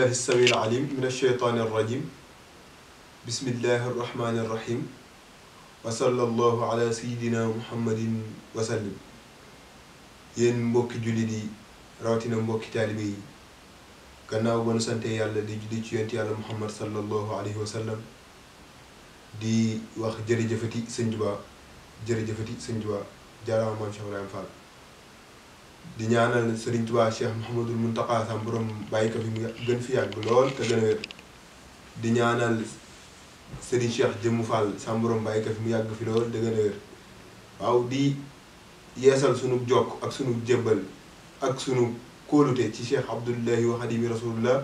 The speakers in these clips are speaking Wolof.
بالله السميع العليم من الشيطان الرجيم بسم الله الرحمن الرحيم وصلى الله على سيدنا محمد وسلم yéen mbokki jullit yi rawatina mbokki taalibe yi gannaaw ba nu sante yàlla di julli ci yonent yàlla Muhammad sallallahu alayhi wa sallam di wax jërëjëfati sëñ Tuubaa jërëjëfati sëñ Tuubaa jaaraama maam Cheikh Ibrahima Fall di ñaanal Sëriñ Tuubaa Cheikh Mouhamadul Mountakha sam borom bàyyi ko fi mu gën fi yàgg lool te gën a wér di ñaanal Sëriñ Cheikh Jëmmu Fall sam borom bàyyi ko fi mu yàgg fi lool te gën a wér waaw di yeesal sunu jokk ak sunu jébbal ak sunu kóolute ci Cheikh Abdullahi wa Xadimi Rasulullah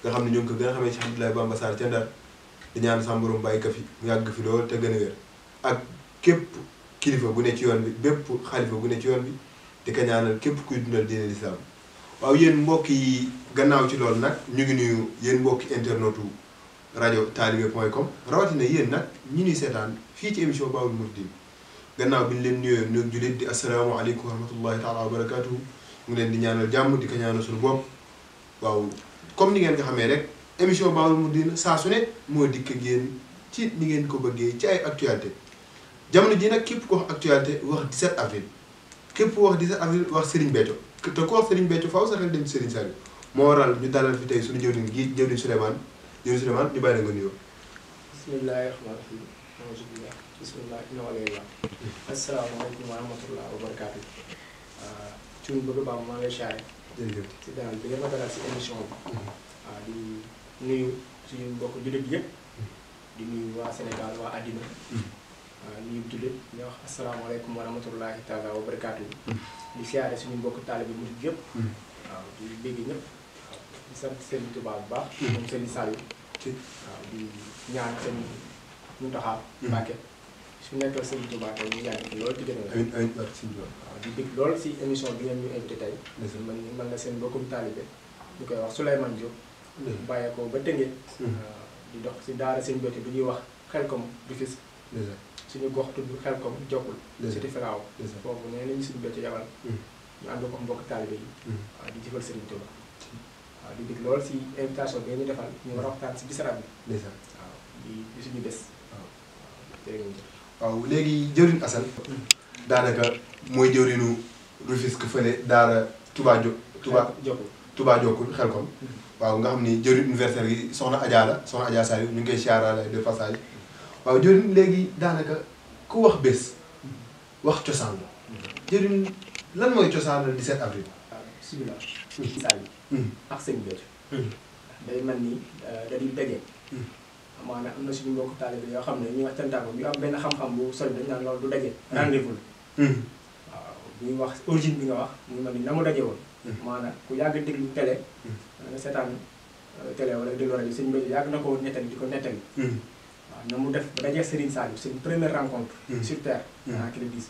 nga xam ne ñoo ngi ko gën a xamee Cheikh Abdoulaye Bamba Sarr ca Ndar di ñaan sam borom bàyyi ko fi mu yàgg fi lool te gën a wér ak képp kilifa bu ne ci yoon bi bépp xalifa bu ne ci yoon bi di ko ñaanal képp kuy dundal diine lislaam waaw yéen mbokk yi gannaaw ci loolu nag ñu ngi nuyu yéen mbokki internetu rajo talibé.com rawatina yéen nag ñi ñuy seetaan fii ci émission Baol Mouridine gannaaw bi ñu leen nuyoo nuyu jullit di asalaamaaleykum wa rahmatullahi taala wa barakatuhu mu ngi leen di ñaanal jàmm di ko ñaanal suñu bopp waaw comme ni ngeen ko xamee rek émission Baol Mouridine saa su ne moo dikk ak yéen ci ni ngeen ko bëggee ci ay actualité jamono ji nag képp ko wax actualité wax 17 avril képp wax 17 avril wax Serigne Béthio te ku wax Serigne Béthio faaw sa xel dem ci Serigne Saliou moo waral ñu dalal fi tey suñu jëwriñ gi jëwriñ Souleymane ñu bàyyi la nga nuyoo. bismillahi rahmaani rahiim alhamdulilah bismillah inna walillah asalaamaaleykum wa rahmatullah wa barakaatu cuun bëgg baam maa ngi lay jërëjëf si dalal bi ngeen ma dalal si émission bi waaw di nuyu suñu mbokk jullit yëpp di nuyu waa Sénégal waa àddina waaw nuyu jullit ñu wax asalaamaaleykum wa rahmatullahi taala wa barakaatu di siyaare suñu mbokk taalibe murid yëpp waaw di bégg ñëpp di sant Serigne Touba bu baax moom Serigne Saliou waaw di ñaan seen Mountakha Mbacké su nekkal Serigne Touba tey ñu yàgg ci loolu di gën a waaw di bégg lool si émission bi ngeen ñu invité tey man la seen mbokkum taalibe ñu koy wax Souleymane Diop bàyyeekoo ba Tëngéej di dox si daara seen béti bi ñuy wax Xelkom Rufisque suñu gox tudd Xelkom Jokkul cité Firaaw foofu nee nañu suñu béti yabal ñu ànd ko mbokk taalibe yi waaw di jëfal Serigne Touba waaw di dégg lool si invitation bi ñu defal ñu war a waxtaan si bisarab bi waaw di suñu bés waaw léegi jëwriñ Assane daanaka mooy jëwriñu Rufisque fële daara Touba Jokkul Xelkom waaw nga xam ni jëwriñ universel yi soxna Adja la soxna Adja Saliou ñu ngi koy siyaarale de passage waaw jëwriñ léegi daanaka ku wax bés wax cosaan la jëwriñ lan mooy cosaan la 17 avril waaw bismillah Saliou ak sëñ Béthio day man ni dañuy daje maanaam am na suñu mbokk taalibe yoo xam ne ñuy wax cantaako bi am benn xam-xam bu sori dañ naan loolu du daje rendez-vous la waaw bu ñuy wax origine bi nga wax mu man ni na mu daje woon maanaam ku yàgg déglu télé nga seetaan télé wala déglu rajo sëñ Béthio yàgg na ko nettali di ko nettali waaw na mu def ba dajee Serigne Saliou c'est une première rencontre sur terre naa ki la dis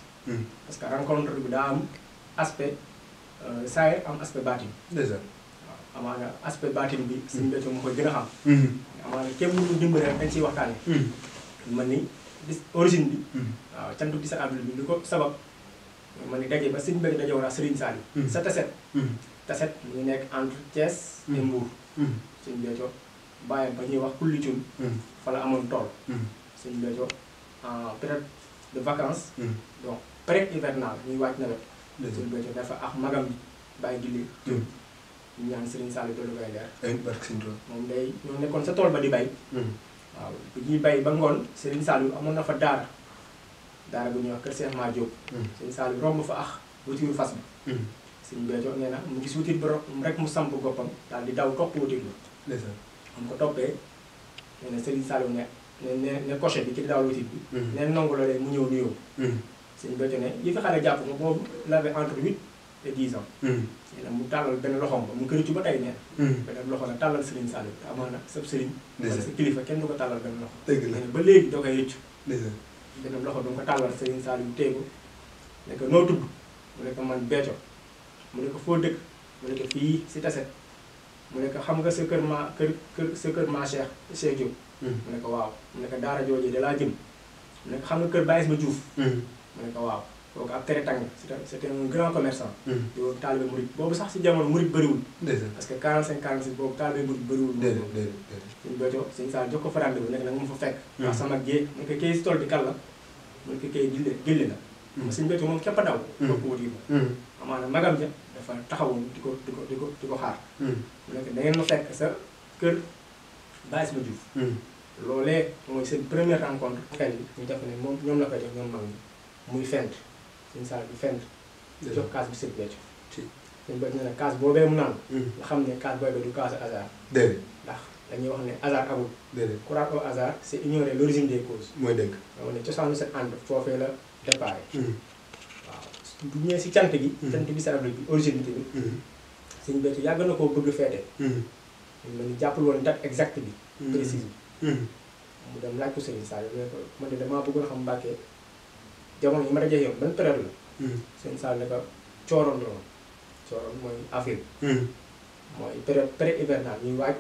parce que rencontre bi daa am aspect saayir am aspect baatin waaw amaana aspect baatin bi sëñ Béthio moo koy gën a xam amaana képp mënu dimbali rek dañ ciy waxtaane man ni origine bi waaw cantu 17 avril bi li ko sabab man ni daje ba sëñ Béthio daje woon ak Serigne Saliou sa taset mu ngi nekk entre Thiès et Mbour sëñ Béthio bàyyam ba ñuy wax kulli cun fa la amoon tool sëñ Béthio en période de vacances donc pré hivernal ñuy wàcc nawet sëñ Béthio dafa ak magam bi bàyyi julli ñu ñaan Serigne Saliou doolu koy leer moom day ñoo nekkoon sa tool ba di bay waaw bu ñuy bay ba ngoon Serigne Saliou amoon na fa daara bu ñuy wax kër Cheikh Ma Diop Serigne Saliou romb fa ax wutiru fas bi Serigne Béthio nee na mu gis wutir ba rek mu samp goppam daal di daw topp wutir ba am ko toppee nee na Serigne Saliou ne coché bi ci dawal wutir bi neen nangu la mu ñëw nuyoo Serigne Béthio ne yi fi xale jàpp ma boobu l'avait entre 8 et 10 ans nee na mu tàllal benn loxoom ba mu këritu ba tey neen benn loxo la tàllal Serigne Saliou te amoon na sab Serigne wala sa kilifa kenn du ko tàllal benn loxo nee na ba léegi doo koy rëccu benn loxo du nga ko tàllal Serigne Saliou téegu ne ko noo tudd mu ne ko man Béthio mu ne ko foo dëkk mu ne ko fii si taset mu ne ko xam nga sa kër ma Cheikh Diop mu ne ko waaw mu ne ko daara jooju da laa jëm mu ne ko xam nga kër Baye Isma Diouf mu ne ko waaw kooku ab tere tàng c'était un grand commerçant. yow taalibe murid boobu sax si jamono murid bëriwul. parce que 45 46 boobu taalibe murid bëriwul. déedéet suñu Béthio sëñ Saal jox ko farande bi nekk nag mu fa fekk. wax sama géej mu ne ko kay si tool bi kan la mu ne ko kay gille la. suñu Béthio moom képp a daw. bopp wut yi ko. amaana magam ja dafa taxawoon di ko xaar. mu nekk da ngeen ma fekk sa kër Baye Isma Diouf. loolee mooy seen première rencontre. fenn ñu def ne moom ñoom la koy def ñoom mag ñi muy fent sëñ Saal bi fent. jox kaas bi sëñ Béthio. sëñ Béthio ne kaas boobee mu naan. nga xam ne kaas boobee du kaasu hasard. déedéet ndax dañuy wax ne hasard amul. déedéet croire au hasard c' est ignorer l' origine des causes. mooy dëgg. dama ne cosaanu seen ànd foofee la déparé. waaw bu ñëwee si cant gi. cant bi sarab bi originalité bi. sëñ Béthio yàgg na koo bëgg feete. ñu mel ni jàppul woon date exacte bi. précise bi. mu dem laaj ko Serigne Sall ne ko man de damaa bëggoon xam Mbàkke jamono yi ma dajee yow ban période la. Serigne Sall ne ko cooroon la woon. cooroon mooy avril. mooy période pré-hivernale ñuy waaj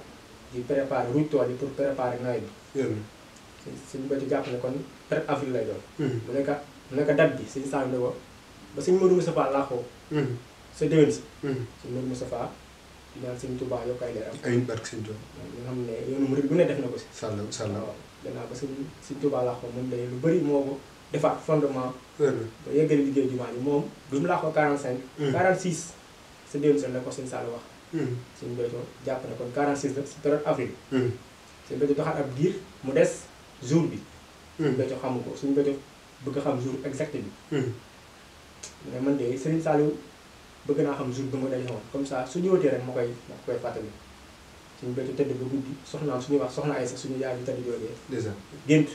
di préparer ruuj tool yi pour préparer nawet bi. Sëñ Béthio jàpp ne kon pré-avril lay doon. mu ne ko date bi Serigne Sall ne ko ba sëñ Modou Moustapha laaxoo. sa déwén si. sëñ Modou Moustapha di ñaan sëñ Touba yokk ay leeram. ay barke sëñ Touba. nga xam ne yoonu murid bu ne def na ko si. sàll waaw gannaaw ba sëñ Touba laaxoo moom day lu bëri moo ko defaat fondement. ba yeggali liggéey jumaa ji moom bi mu laaxoo 45. 46 sa déwén si la ko sëñ Sall wax. sëñ Béthio jàpp ne kon 46 la si période avril. sëñ Béthio doxaat ab diir mu des jour bi. sëñ Béthio xamu ko sëñ Béthio bëgg xam jour exact bi. mais man de Serigne Saliou bëgg naa xam jour bi nga daje woon comme ça su ñëwatee rek ma koy fàttali. sëñ Béthio tëdd ba guddi soxnaam suñuy wax soxna Aysa suñu yaay bi tëdd joogee. déjà gént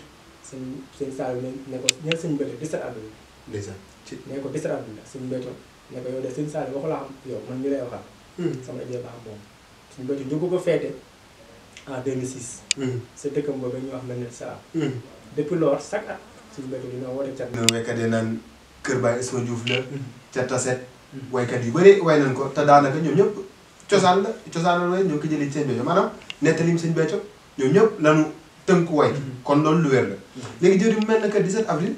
sëñ Saliou ne ko ñeel sëñ Béthio 17 avril. déjà ci ne ko 17 avril la sëñ Béthio ne ko yow de sëñ Saliou waxu la xam yow man mi lay waxal. sama idée ba xam moom. sëñ Béthio jógu ko feete en 2006. sa dëkkam boobu ñuy wax Medina Salaam. depuis lors chaque at sëñ Béthio dina woote cat. waykat yi naan kër Baye Isma Diouf la ca Taset. waykat yu bëri way nañ ko te daanaka ñoom ñëpp cosaan la cosaanal way ñoo ko jëlee ci sëñ Béthio maanaam nettalim sëñ Béthio ñoom ñëpp lañu tënku way kon loolu lu wér la léegi jëri mu mel na que 17 avril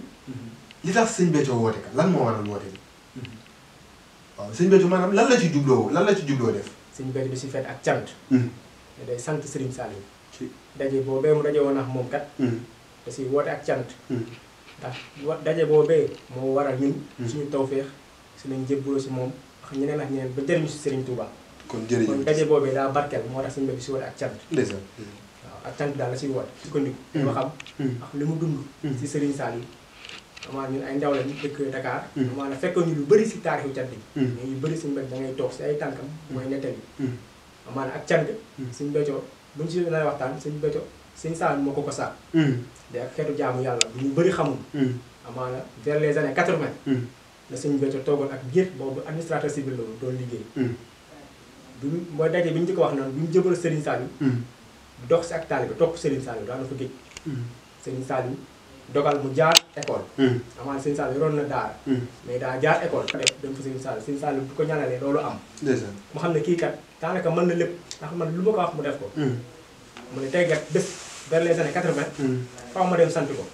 li tax sëñ Béthio woote ka lan moo waral woote bi waaw sëñ Béthio maanaam lan la ci jubloo def sëñ Béthio di si feet ak cant ne day sant Serigne Saliou ci daje boobee mu daje woon ak moom kat da si woote ak cant ndax daje boobee moo waral ñun suñu tawféex si nañ jébbaloo si moom ak ñeneen ba jëriñu si Serigne Touba kon daje boobee daa barkeel moo tax sëñ Béthio si woote ak cant waaw ak cant daal la siy woote sukkandiku ma xam ak li mu dund si Serigne Saliou amaa ñun ay ndaw lañ dëkk Dakar amaa na fekkoon ñu lu bëri si taarixu cant bi mais yu bëri sëñ Béthio da ngay toog si ay tànkam mooy nettali amaa na ak cant sëñ Béthio buñ si nay waxtaan sëñ Béthio sëñ Saliou moo ko saak de ak xeetu jaamu yàlla bu ñu bëri xamul amaana vers les années 80 la sëñ Béthio toogoon ak biir boobu administrateur civil la doon liggéey bi mooy daje bi ñu njëkk wax noonu bi ñu jëbal Serigne Saliou dox si ak taalibe topp Serigne Saliou daana fa géej Serigne Saliou dogal mu jaar école amaana Serigne Saliou yoroon na daara mais daa jaar école def dem fa Serigne Saliou bu ko ñaanalee loolu am mu xam ne kii kat daanaka mën na lépp ndax man lu ma ko wax mu def ko mu ne tey kat bés vers les années 80 faaw ma dem sant ko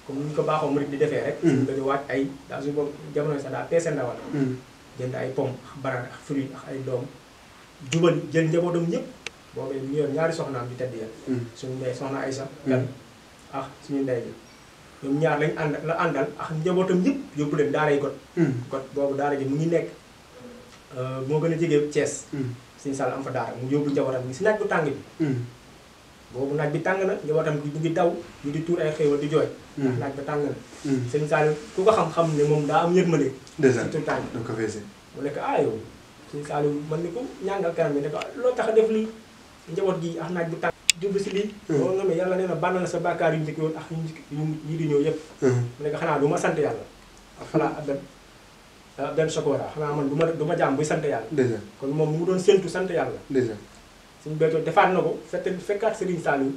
comme ni ñu ko baaxoo murid di defee rek sëñ Béthio waaj ay daa suñu boobu jamono sax daa peese ndawal jënd ay pomme ak banane ak fruit ak ay doom jubal jël njabootam ñëpp boobu ñu yor ñaari soxnaam di tedd ya suñu ndey soxna Aysa gan ak suñu ndey bi ñoom ñaar lañ àndal ak njabootam ñëpp yóbbu leen daaray got boobu daara ji mu ngi nekk moo gën a jege Thiès Sëñ Sall am fa daara mu yóbbu njabootam gi si naaj bu tàng bi boobu naaj bi tàng na njabootam gi ñu ngi daw ñu di tuur ay xéewal di jooy ndax naaj ba tàng na Sëñ Sall ku ko xam-xam ne moom daa am yërmande si tur tàng mu nekk yow Sëñ Sall man ni ko ñàngal kanam bi ne ko loo tax a def lii njaboot gi ak naaj bu tàng jublu si lii loolu nga ne yàlla nee na bànn na sa bàkkaar yu njëkk yoon ak yu di ñëw yëpp mu nekk xanaa du ma sant yàlla ak xanaa benn sokora xanaa man du ma jaam buy sant yàlla kon moom mu doon séntu sant yàlla Sëñ Béthio defaat na ko fekkaat Serigne Saliou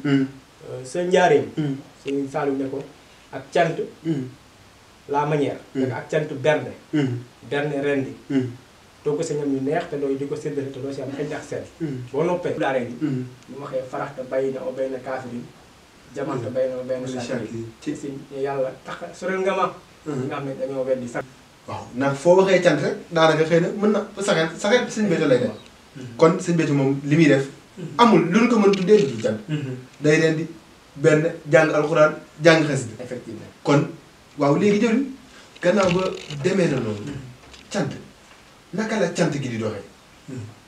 sa njaareem Serigne Saliou ne ko ak cant la manière ne ko ak cant berne rendi togg sa ñam yu neex te dooy di ko séddale te doo si am xëj ak seet boo noppee daaree ni ñu waxee faraxte bay na o bay na kaafiri jamante bay na o bay na sàkki ci si yàlla tax sorel nga ma ñi nga xam ne dañoo weddi sax waaw ndax foo waxee cant rek daanaka xëy na mën na saxet sëñ Béthio lay def kon sëñ Béthio moom li muy def amul lu ñu ko mën tuddee lu dul cant day leen di benn jàng alxuraan jàng xasida effectivement kon waaw léegi jël gannaaw ba demee na noonu cant naka la cant gi di doxee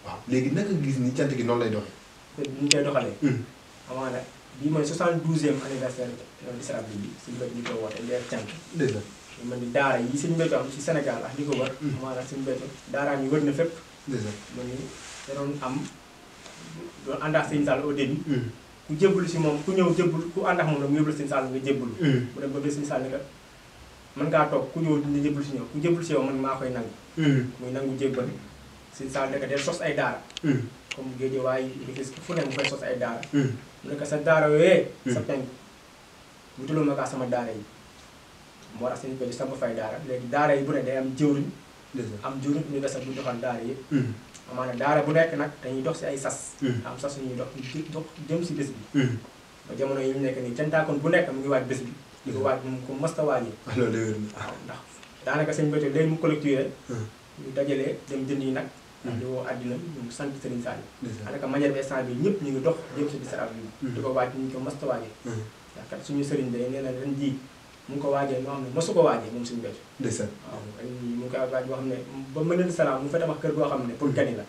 waaw léegi naka gis ni cant gi noonu lay doxee te bu ñu koy doxalee amaana bii mooy 72e anniversaire Issa Abdou bi Sëñ Béthio ñu koy woote leer cant dëgg ñu mën di daara yi Sëñ Béthio am ci Sénégal ak li ko wër amaana Sëñ Béthio daaraam yi wër na fépp mu ni da doon am doon ànd ak Sëñ Sall au début ku jébbalu si moom ku ñëw jébbal ku ànd ak moom la mu yóbbul Sëñ Sall nga jébbalu mu dem ba bi Sëñ Sall ni kat mën ngaa toog ku ñëw dina jébbal si ñëw ku jébbal si yow man maa koy nangu muy nangu jébbal Sëñ Sall daka del sos ay daara comme géej waaye fu ne mu koy sos ay daara mu nekk sa daara yooyee sa penk mu tuloo ma kaa sama daara yi moo tax Sëñ Béthio sama fay daara léegi daara yi bu ne day am jëwriñ am jëwriñ ñu desal bu doxal daara yëpp amaana daara bu nekk nag dañuy dox si ay sas am sas ñuy dox jëm si bés bi ba jamono yi ñu nekk nii cantaakoon bu nekk mu ngi waaj bés bi di ko waaj mu ko masta waajee waaw ndax daanaka Sëñ Béthio léegi mu collecté ñu dajalee dem jënd yi nag ndax di woo àddina ñu sant Serigne Sall daanaka manière bi instant bi ñëpp ñu ngi dox jëm si Issa Abdou bi di ko waaj ñu ko masta waajee ndax kat suñu Serigne day nee na ren jii mu ngi ko waajee noo xam ne mosu ko waajee moom Sëñ Béthio waaw mu ngi koy waaj boo xam ne ba Madina Salaam mu fa tabax kër goo xam ne pour gan yi la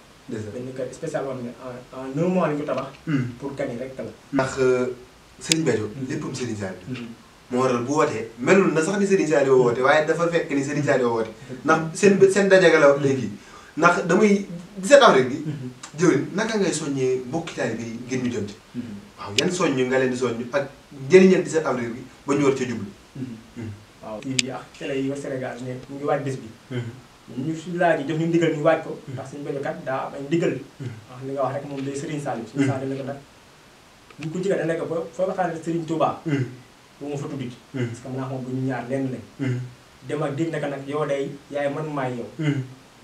benn kër spécial boo xam ne en 1 mois lañu ko tabax pour gan yi rek la ndax Sëñ Béthio léppam Serigne Sall moo waral bu wootee melul na sax ni Serigne Sall yoo woote waaye dafa fekk ni Serigne Sall yoo woote ndax seen dajaga la léegi ndax damay 17 avril bi jëwriñ naka ngay soññee mbokki taalibe yi ngir ñu jot waaw yan soññ nga leen di soññ ak njëriñal 17 avril bi ba ñu war ca jublu waaw TV ak télé yi war Sénégal ne mu ngi waaj bés bi ñu si laaj yi jox ñu ndigal ñu waaj ko ndax Sëñ Béthio kat daa am ay ndigal wax li nga wax rek moom day Serigne Sall Serigne Sall ne ko nag ñu ko jigéen da nekk ba foo waxtaan Serigne Touba bu ma fa tuddit parce que mën naa xam bu ñu ñaar lenn lañ dem ak dig naka nag yow day yaay man maay yow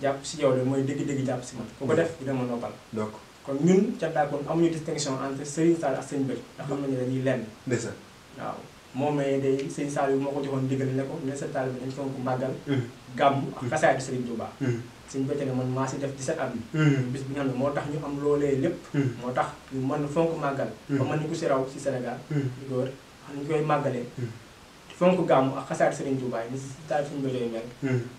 jàpp si yow de mooy dégg-dégg jàpp si man ku ko def dina ma noppal donc kon ñun cantaakoon amuñu distinction entre Serigne Sall ak Sëñ Béthio ndax xam nañu dañuy lenn waaw moom may day Sëñ Sall bi moo ko joxoon digal ne ko ne sa taal bi dañ fonk màggal gàmm ak xasaay di Serigne Touba Sëñ Béthio ne man maa si def 17 at bis bi nga xam ne moo tax ñu am loolee lépp moo tax ñu mën fonk màggal ba mën ñu ko si raw si Sénégal ñu ko wër xam ñu koy màggalee fonk gàmm ak xasaay di Serigne Touba yi ni si taal Sëñ Béthio mel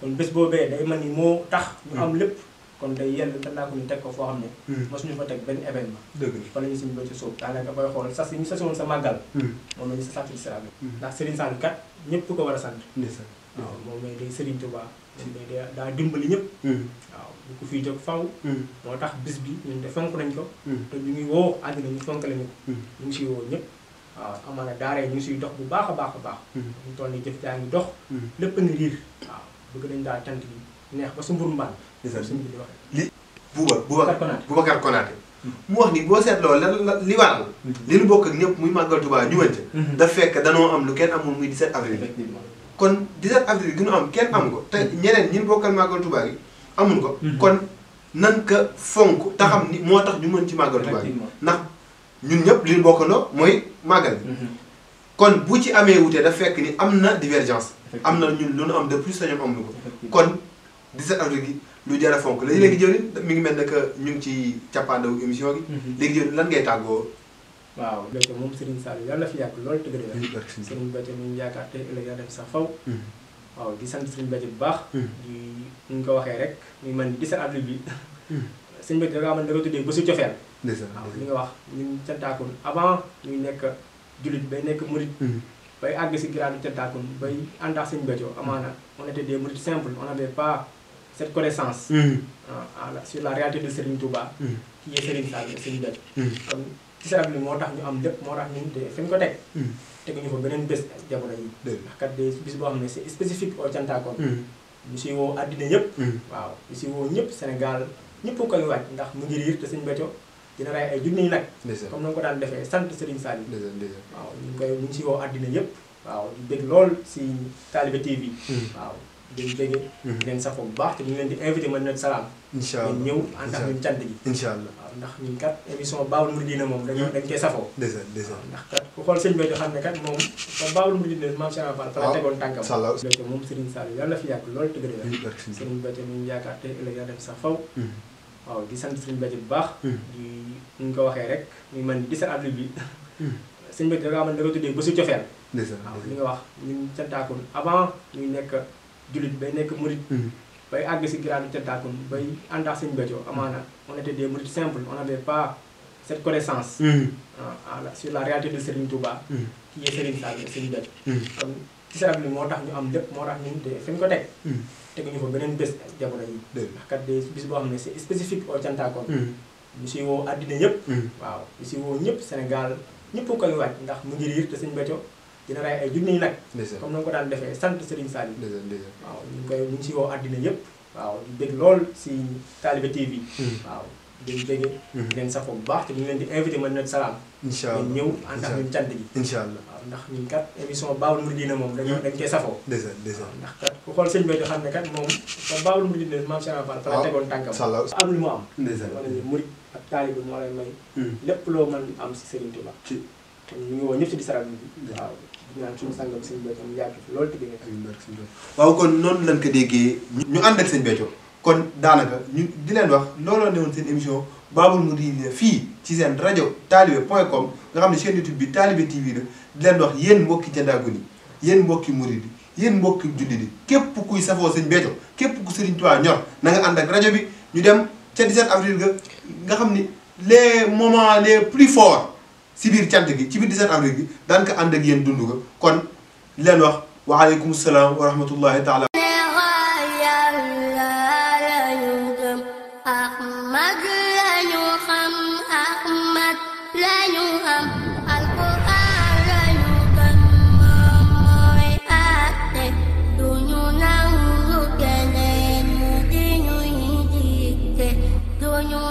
kon bés boobee day mel ni moo tax ñu am lépp kon day yell danaa ko ñu teg ko foo xam ne mosuñu fa teg benn événement fa la ñu Sëñ Béthio sóob daanaka koy xool sas yi ñu sasoon sa màggal moom la ñu sa sant Issa Abdou ndax Serigne Sall kat ñëpp ko war a sant waaw moom may day Serigne Touba moom may daa dimbali ñëpp waaw ñu ko fii jóg faw moo tax bis bi ñun de fonk nañ ko te ñu ngi woo àddina ñu fonk lañu ko ñu ngi siy woo ñëpp waaw amaana daara yi ñu ngi siy dox bu baax a baax a baax ñu toll ni jëf jaa ngi dox lépp ngi riir waaw bëgg nañ daal tant bi neex ba su mburu mbaan suñ bi di waxee li Boubacar Konaté mu wax ni boo seetloo li waral li nu bokk ak ñëpp muy màggal Touba ñu wënte daf fekk danoo am lu kenn amul muy 17 avril kon 17 avril gi nu am kenn am ko te ñeneen ñi bokkal màggal Touba gi amun ko kon nan ka fonk te xam ni moo tax ñu mën ci màggal Touba gi ndax ñun ñëpp li ñu bokkandoo mooy màggal bi kon bu ci amee wute daf fekk ni am na divergence am na ñun lu nu am de plus te ñoom am lu ko kon 17 avril gi lu jar a fonk léegi jëriñ mi ngi mel ne que ñu ngi ci cappaandawu émission gi léegi jëriñ lan ngay tàggoo waaw Béthio moom Serigne Sall yàlla na fi yàgg loolu tëgg la Serigne Béthio ñu ngi yaakaar tey ëllëg yaa def sax faw waaw di sant Serigne Béthio bu baax di ñu ko waxee rek muy man 17 avril bi Serigne Béthio da nga xam ne da ko tuddee ba su cofeel waaw li nga wax ñun cantaakoon avant ñuy nekk jullit bay nekk murit bay àgg si grade cantaakoon bay ànd ak Serigne Béthio amaana on était des mourides simples on n'avait pas cette connaissance sur la réalité de Serigne Touba qui est Serigne Sall et Serigne Béthio kon Issa Abdou moo tax ñu am lépp moo tax ñun te fi ñu ko teg teguñu fa beneen bés jamono yi ndax kat de bis boo xam ne c'est spécifique au cantaakoon ñu si woo àddina ñëpp waaw ñu si woo ñëpp Sénégal ñëpp koy waaj ndax mu ngi riir te Serigne Béthio dina rey ay junniy nag comme na nga ko daan defee sant Serigne Sall waaw ñu ngi si woo àddina ñëpp waaw di bég lool si Talibé TV waaw di bëggee leen safoo bu baax te ñu ngi leen di invité Madinatu Salaam incha allah ñëw ànd ak ñun cant gi incha allah waaw ndax ñun kat émission Baabul Muridiina moom dañ koy safoo ndax kat ku xool sëñ Béthio xam ne kat moom kon Baabul Muridiina maam Cheikh Fall fa la tegoon tànkam Béthio moom Serigne Saliou yàlla na fi yàgg loolu tëgg la Serigne Béthio ñu yaakaar tey ëllëg yaa dem sax faw waaw di sant Serigne Béthio bu baax di ñu ko waxee rek muy man 17 avril bi sëñ Béthio da nga xam ne da nga tuddee bésu cofeel waaw li nga wax ñun cantaakun avant ñuy nekk jullit bay nekk murid bay àgg si grade cantaakun bay ànd ak sëñ Béthio amaana on était des mourides simples on n'avait pas cette connaissance sur la réalité de Serigne Touba qui est Serigne Saliou Serigne Béthio kon ci sa bi moo tax ñu am lépp moo tax ñun te fi ñu ko teg teguñu fa beneen bés jamono yi ndax kat de bis boo xam ne c'est spécifique au cantaakon ñu si woo àddina ñëpp waaw ñu si woo ñëpp Sénégal ñëpp koy waaj ndax mu ngi riir te sëñ Béthio dina rey ay junniy nag comme na nga ko daan defee sant Serigne Saliou waaw ñu ngi si woo àddina ñëpp waaw di bég lool si Talibé TV waaw di béggee leen safoo bu baax te ñu ngi leen di invité Madinatu Salaam incha allah ñëw ànd ak ñun cant gi incha allah waaw ndax ñun kat émission Baabul Muridiina moom dañ koy safoo ndax kat ku xool sëñ Béthio xam ne kat moom kon Baabul Muridiina maam Cheikh Fall fa la tegoon tànkam amul mu am wala ni murid ak taalibe moo lay may lépp loo mën am si Serigne Touba kon ñu ngi woo ñëpp si di saral bi waaw di ñaan suñu sangam sëñ Béthio mu yàgg fi loolu tëgg waaw kon noonu lañ ko déggee ñu ànd ak sëñ Béthio kon daanaka ñu di leen wax looloo newoon seen émission Baabul Muridiina fii ci seen rajo talibé.com nga xam ne chaîne YouTube bi Talibé TV la di leen wax yéen mbokki cantaakun yi yéen mbokki murid yi yéen mbokki jullit yi képp kuy safoo sëñ Béthio képp ku Serigne Touba ñor na nga ànd ak rajo bi ñu dem ca 17 avril nga xam ni les moments les plus forts si biir cant gi ci biir 17 avril gi daan ko ànd ak yéen dund ko kon di leen wax waaleykum salaam wa rahmatullahi taala Duñu